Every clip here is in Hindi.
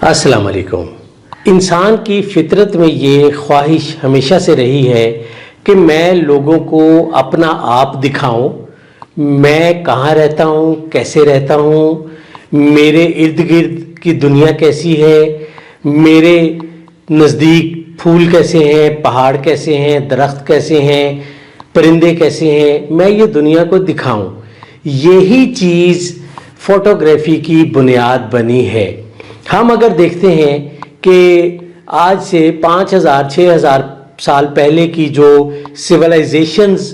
अस्सलाम वालेकुम। इंसान की फितरत में ये ख्वाहिश हमेशा से रही है कि मैं लोगों को अपना आप दिखाऊं, मैं कहाँ रहता हूँ, कैसे रहता हूँ, मेरे इर्द गिर्द की दुनिया कैसी है, मेरे नज़दीक फूल कैसे हैं, पहाड़ कैसे हैं, दरख्त कैसे हैं, परिंदे कैसे हैं, मैं ये दुनिया को दिखाऊं। यही चीज़ फ़ोटोग्राफ़ी की बुनियाद बनी है। हम अगर देखते हैं कि आज से 5000 6000 साल पहले की जो सिविलाइजेशंस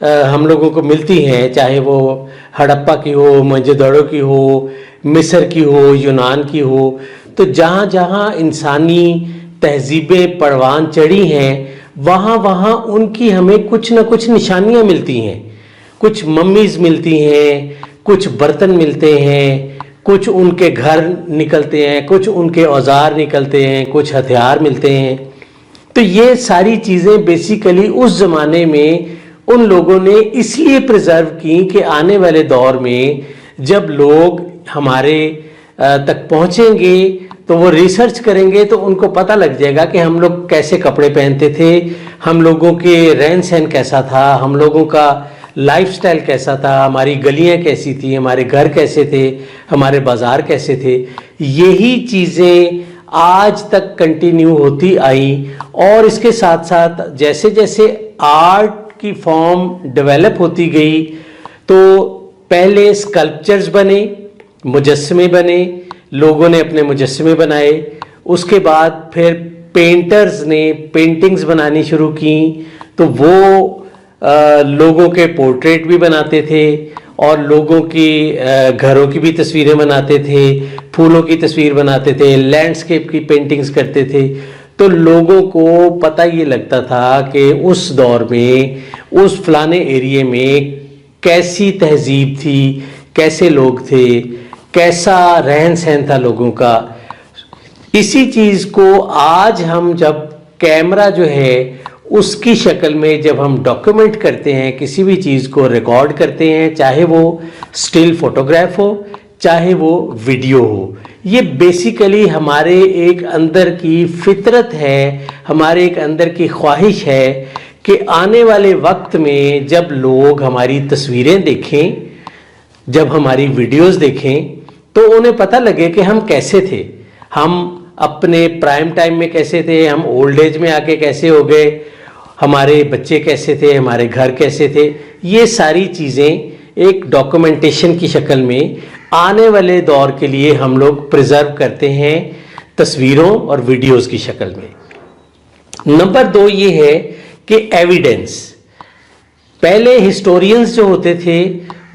हम लोगों को मिलती हैं, चाहे वो हड़प्पा की हो, मोहनजोदड़ो की हो, मिस्र की हो, यूनान की हो, तो जहाँ जहाँ इंसानी तहजीबें परवान चढ़ी हैं, वहाँ वहाँ उनकी हमें कुछ न कुछ निशानियाँ मिलती हैं। कुछ मम्मीज़ मिलती हैं, कुछ बर्तन मिलते हैं, कुछ उनके घर निकलते हैं, कुछ उनके औजार निकलते हैं, कुछ हथियार मिलते हैं। तो ये सारी चीज़ें बेसिकली उस ज़माने में उन लोगों ने इसलिए प्रिजर्व की कि आने वाले दौर में जब लोग हमारे तक पहुँचेंगे तो वो रिसर्च करेंगे तो उनको पता लग जाएगा कि हम लोग कैसे कपड़े पहनते थे, हम लोगों के रहन सहन कैसा था, हम लोगों का लाइफस्टाइल कैसा था, हमारी गलियां कैसी थी, हमारे घर कैसे थे, हमारे बाज़ार कैसे थे। यही चीज़ें आज तक कंटिन्यू होती आई और इसके साथ साथ जैसे जैसे आर्ट की फॉर्म डेवलप होती गई तो पहले स्कल्पचर्स बने, मुजस्समे बने, लोगों ने अपने मुजस्समे बनाए। उसके बाद फिर पेंटर्स ने पेंटिंग्स बनानी शुरू की तो वो लोगों के पोर्ट्रेट भी बनाते थे और लोगों की घरों की भी तस्वीरें बनाते थे, फूलों की तस्वीर बनाते थे, लैंडस्केप की पेंटिंग्स करते थे। तो लोगों को पता ये लगता था कि उस दौर में उस फलाने एरिए में कैसी तहजीब थी, कैसे लोग थे, कैसा रहन सहन था लोगों का। इसी चीज़ को आज हम जब कैमरा जो है उसकी शक्ल में जब हम डॉक्यूमेंट करते हैं, किसी भी चीज़ को रिकॉर्ड करते हैं, चाहे वो स्टिल फोटोग्राफ हो, चाहे वो वीडियो हो, ये बेसिकली हमारे एक अंदर की फितरत है, हमारे एक अंदर की ख्वाहिश है कि आने वाले वक्त में जब लोग हमारी तस्वीरें देखें, जब हमारी वीडियोस देखें, तो उन्हें पता लगे कि हम कैसे थे, हम अपने प्राइम टाइम में कैसे थे, हम ओल्ड एज में आके कैसे हो गए, हमारे बच्चे कैसे थे, हमारे घर कैसे थे। ये सारी चीज़ें एक डॉक्यूमेंटेशन की शक्ल में आने वाले दौर के लिए हम लोग प्रिजर्व करते हैं तस्वीरों और वीडियोस की शक्ल में। नंबर 2 ये है कि एविडेंस। पहले हिस्टोरियंस जो होते थे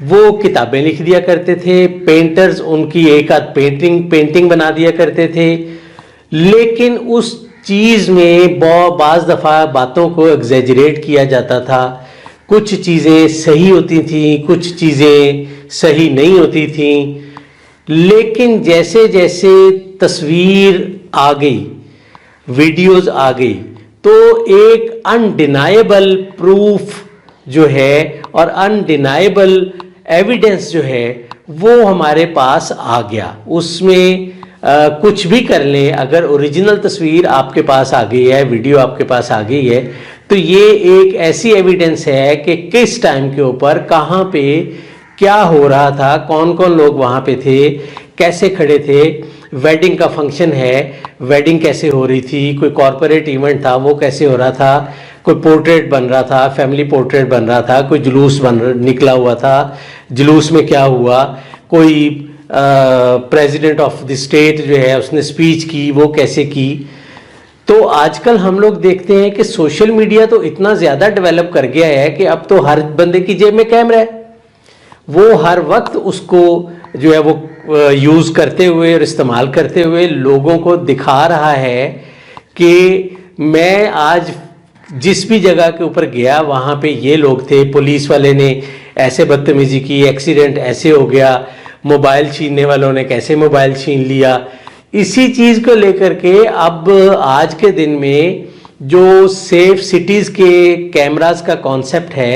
वो किताबें लिख दिया करते थे, पेंटर्स उनकी एक आध पेंटिंग बना दिया करते थे, लेकिन उस चीज़ में बाज़ दफ़ा बातों को एग्जेजरेट किया जाता था। कुछ चीज़ें सही होती थी, कुछ चीज़ें सही नहीं होती थी, लेकिन जैसे जैसे तस्वीर आ गई, वीडियोस आ गई, तो एक अनडिनाएबल प्रूफ जो है और अनडिनाएबल एविडेंस जो है वो हमारे पास आ गया। उसमें कुछ भी कर लें, अगर ओरिजिनल तस्वीर आपके पास आ गई है, वीडियो आपके पास आ गई है, तो ये एक ऐसी एविडेंस है कि किस टाइम के ऊपर कहाँ पे क्या हो रहा था, कौन कौन लोग वहाँ पे थे, कैसे खड़े थे। वेडिंग का फंक्शन है, वेडिंग कैसे हो रही थी, कोई कॉरपोरेट इवेंट था वो कैसे हो रहा था, कोई पोर्ट्रेट बन रहा था, फैमिली पोर्ट्रेट बन रहा था, कोई जुलूस निकला हुआ था, जुलूस में क्या हुआ, कोई प्रेसिडेंट ऑफ द स्टेट जो है उसने स्पीच की, वो कैसे की। तो आजकल हम लोग देखते हैं कि सोशल मीडिया तो इतना ज़्यादा डेवलप कर गया है कि अब तो हर बंदे की जेब में कैमरा है, वो हर वक्त उसको जो है वो यूज़ करते हुए और इस्तेमाल करते हुए लोगों को दिखा रहा है कि मैं आज जिस भी जगह के ऊपर गया वहाँ पे ये लोग थे, पुलिस वाले ने ऐसे बदतमीज़ी की, एक्सीडेंट ऐसे हो गया, मोबाइल छीनने वालों ने कैसे मोबाइल छीन लिया। इसी चीज़ को लेकर के अब आज के दिन में जो सेफ सिटीज़ के कैमरास का कॉन्सेप्ट है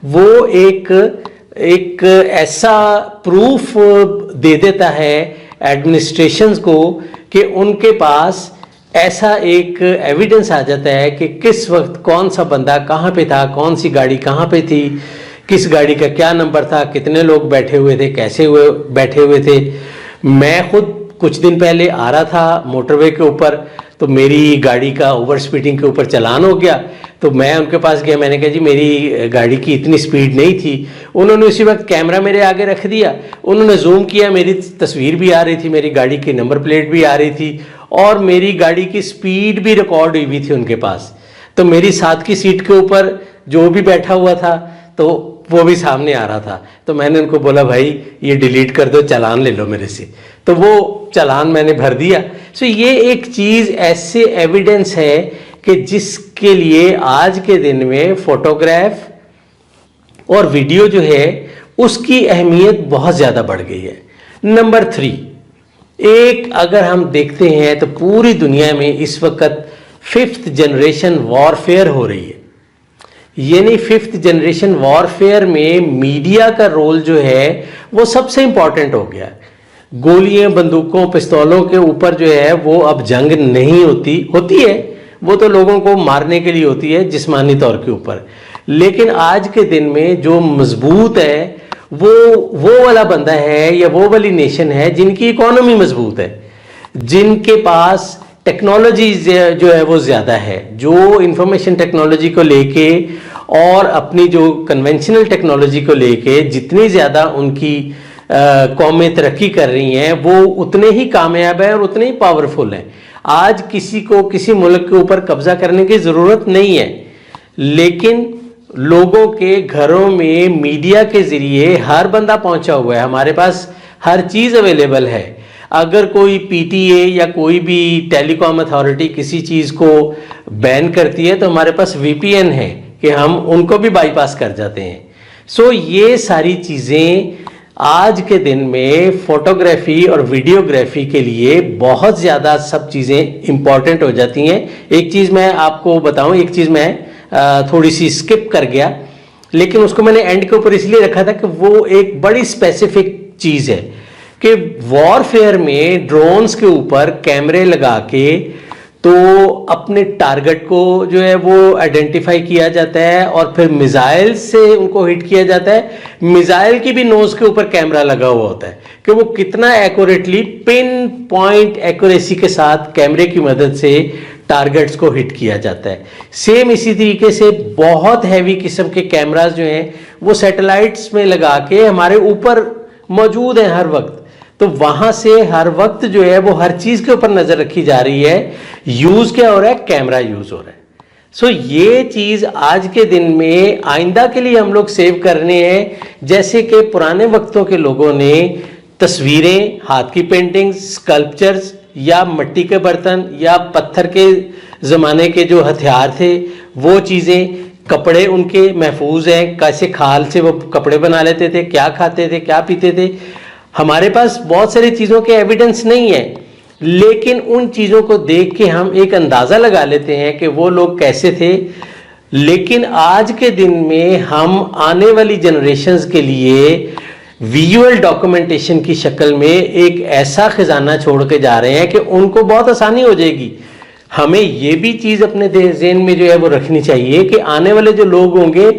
वो एक ऐसा प्रूफ दे देता है एडमिनिस्ट्रेशंस को कि उनके पास ऐसा एक एविडेंस आ जाता है कि किस वक्त कौन सा बंदा कहाँ पे था, कौन सी गाड़ी कहाँ पे थी, किस गाड़ी का क्या नंबर था, कितने लोग बैठे हुए थे, कैसे हुए बैठे हुए थे। मैं खुद कुछ दिन पहले आ रहा था मोटरवे के ऊपर, तो मेरी गाड़ी का ओवर स्पीडिंग के ऊपर चालान हो गया। तो मैं उनके पास गया, मैंने कहा जी मेरी गाड़ी की इतनी स्पीड नहीं थी। उन्होंने उसी वक्त कैमरा मेरे आगे रख दिया, उन्होंने जूम किया, मेरी तस्वीर भी आ रही थी, मेरी गाड़ी की नंबर प्लेट भी आ रही थी और मेरी गाड़ी की स्पीड भी रिकॉर्ड हुई हुई थी उनके पास। तो मेरी साथ की सीट के ऊपर जो भी बैठा हुआ था तो वो भी सामने आ रहा था। तो मैंने उनको बोला भाई ये डिलीट कर दो, चालान ले लो मेरे से। तो वो चालान मैंने भर दिया। सो ये एक चीज़ ऐसे एविडेंस है कि जिसके लिए आज के दिन में फोटोग्राफ और वीडियो जो है उसकी अहमियत बहुत ज़्यादा बढ़ गई है। नंबर 3, एक अगर हम देखते हैं तो पूरी दुनिया में इस वक्त 5th जनरेशन वॉरफेयर हो रही है। यानी 5th जनरेशन वॉरफेयर में मीडिया का रोल जो है वो सबसे इंपॉर्टेंट हो गया। गोलियां, बंदूकों, पिस्तौलों के ऊपर जो है वो अब जंग नहीं होती है, वो तो लोगों को मारने के लिए होती है जिस्मानी तौर के ऊपर। लेकिन आज के दिन में जो मजबूत है वो वाला बंदा है या वो वाली नेशन है जिनकी इकोनॉमी मजबूत है, जिनके पास टेक्नोलॉजी जो है वो ज़्यादा है, जो इंफॉर्मेशन टेक्नोलॉजी को लेके और अपनी जो कन्वेंशनल टेक्नोलॉजी को लेके जितनी ज़्यादा उनकी कौमें तरक्की कर रही हैं वो उतने ही कामयाब हैं और उतने ही पावरफुल हैं। आज किसी को किसी मुल्क के ऊपर कब्जा करने की ज़रूरत नहीं है, लेकिन लोगों के घरों में मीडिया के ज़रिए हर बंदा पहुंचा हुआ है, हमारे पास हर चीज़ अवेलेबल है। अगर कोई पीटीए या कोई भी टेलीकॉम अथॉरिटी किसी चीज़ को बैन करती है तो हमारे पास वीपीएन है कि हम उनको भी बाईपास कर जाते हैं। सो ये सारी चीज़ें आज के दिन में फोटोग्राफी और वीडियोग्राफी के लिए बहुत ज़्यादा सब चीज़ें इम्पॉर्टेंट हो जाती हैं। एक चीज़ मैं आपको बताऊं, एक चीज़ मैं थोड़ी सी स्किप कर गया, लेकिन उसको मैंने एंड के ऊपर इसलिए रखा था कि वो एक बड़ी स्पेसिफिक चीज़ है कि वॉरफेयर में ड्रोन्स के ऊपर कैमरे लगा के तो अपने टारगेट को जो है वो आइडेंटिफाई किया जाता है और फिर मिसाइल से उनको हिट किया जाता है। मिसाइल की भी नोज के ऊपर कैमरा लगा हुआ होता है कि वो कितना एक्यूरेटली, पिन पॉइंट एक्यूरेसी के साथ कैमरे की मदद से टारगेट्स को हिट किया जाता है। सेम इसी तरीके से बहुत हैवी किस्म के कैमरास जो हैं वो सैटेलाइट्स में लगा के हमारे ऊपर मौजूद हैं हर वक्त। तो वहां से हर वक्त जो है वो हर चीज के ऊपर नजर रखी जा रही है। यूज क्या हो रहा है? कैमरा यूज हो रहा है। सो ये चीज आज के दिन में आइंदा के लिए हम लोग सेव करने हैं। जैसे कि पुराने वक्तों के लोगों ने तस्वीरें, हाथ की पेंटिंग्स, स्कल्पचर्स या मिट्टी के बर्तन या पत्थर के जमाने के जो हथियार थे वो चीजें, कपड़े उनके महफूज हैं, कैसे खाल से वो कपड़े बना लेते थे, क्या खाते थे, क्या पीते थे। हमारे पास बहुत सारी चीज़ों के एविडेंस नहीं है, लेकिन उन चीज़ों को देख के हम एक अंदाज़ा लगा लेते हैं कि वो लोग कैसे थे। लेकिन आज के दिन में हम आने वाली जनरेशन्स के लिए विजुअल डॉक्यूमेंटेशन की शक्ल में एक ऐसा खजाना छोड़ के जा रहे हैं कि उनको बहुत आसानी हो जाएगी। हमें ये भी चीज़ अपने ज़हन में जो है वो रखनी चाहिए कि आने वाले जो लोग होंगे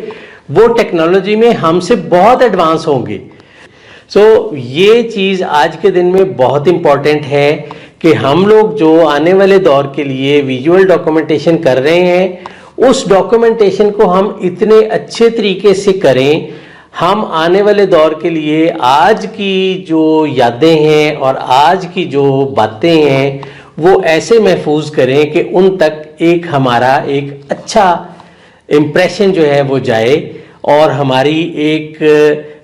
वो टेक्नोलॉजी में हमसे बहुत एडवांस होंगे। सो ये चीज़ आज के दिन में बहुत इम्पॉर्टेंट है कि हम लोग जो आने वाले दौर के लिए विजुअल डॉक्यूमेंटेशन कर रहे हैं उस डॉक्यूमेंटेशन को हम इतने अच्छे तरीके से करें, हम आने वाले दौर के लिए आज की जो यादें हैं और आज की जो बातें हैं वो ऐसे महफूज करें कि उन तक एक हमारा एक अच्छा इम्प्रेशन जो है वो जाए और हमारी एक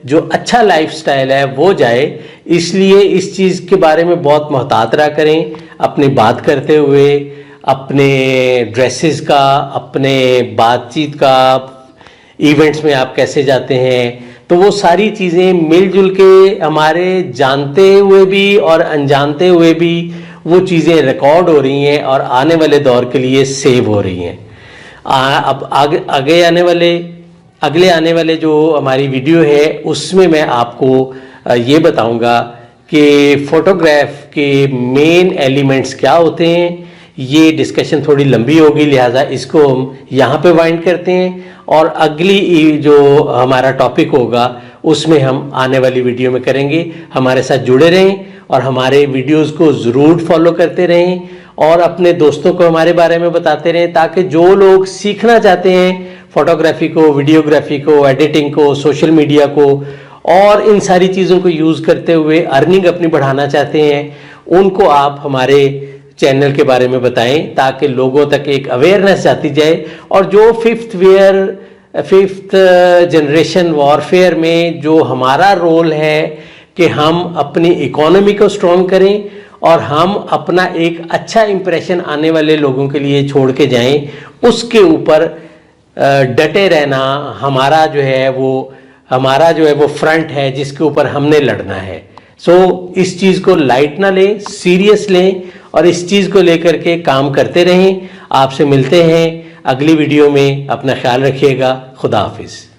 जो अच्छा लाइफस्टाइल है वो जाए। इसलिए इस चीज़ के बारे में बहुत मोहतात रहा करें अपनी बात करते हुए, अपने ड्रेसेस का, अपने बातचीत का, इवेंट्स में आप कैसे जाते हैं, तो वो सारी चीज़ें मिलजुल के हमारे जानते हुए भी और अनजानते हुए भी वो चीज़ें रिकॉर्ड हो रही हैं और आने वाले दौर के लिए सेव हो रही हैं। अब अगले आने वाले जो हमारी वीडियो है उसमें मैं आपको ये बताऊंगा कि फोटोग्राफ के मेन एलिमेंट्स क्या होते हैं। ये डिस्कशन थोड़ी लंबी होगी, लिहाजा इसको हम यहाँ पे वाइंड करते हैं और अगली जो हमारा टॉपिक होगा उसमें हम आने वाली वीडियो में करेंगे। हमारे साथ जुड़े रहें और हमारे वीडियोस को ज़रूर फॉलो करते रहें और अपने दोस्तों को हमारे बारे में बताते रहें, ताकि जो लोग सीखना चाहते हैं फोटोग्राफी को, वीडियोग्राफी को, एडिटिंग को, सोशल मीडिया को और इन सारी चीज़ों को यूज़ करते हुए अर्निंग अपनी बढ़ाना चाहते हैं, उनको आप हमारे चैनल के बारे में बताएं, ताकि लोगों तक एक अवेयरनेस जाती जाए। और जो फिफ्थ जनरेशन वॉरफेयर में जो हमारा रोल है कि हम अपनी इकोनॉमी को स्ट्रॉन्ग करें और हम अपना एक अच्छा इंप्रेशन आने वाले लोगों के लिए छोड़ के जाएं, उसके ऊपर डटे रहना हमारा जो है वो फ्रंट है जिसके ऊपर हमने लड़ना है। इस चीज़ को लाइट ना लें, सीरियस लें और इस चीज़ को लेकर के काम करते रहें। आपसे मिलते हैं अगली वीडियो में। अपना ख्याल रखिएगा। खुदा हाफिज़।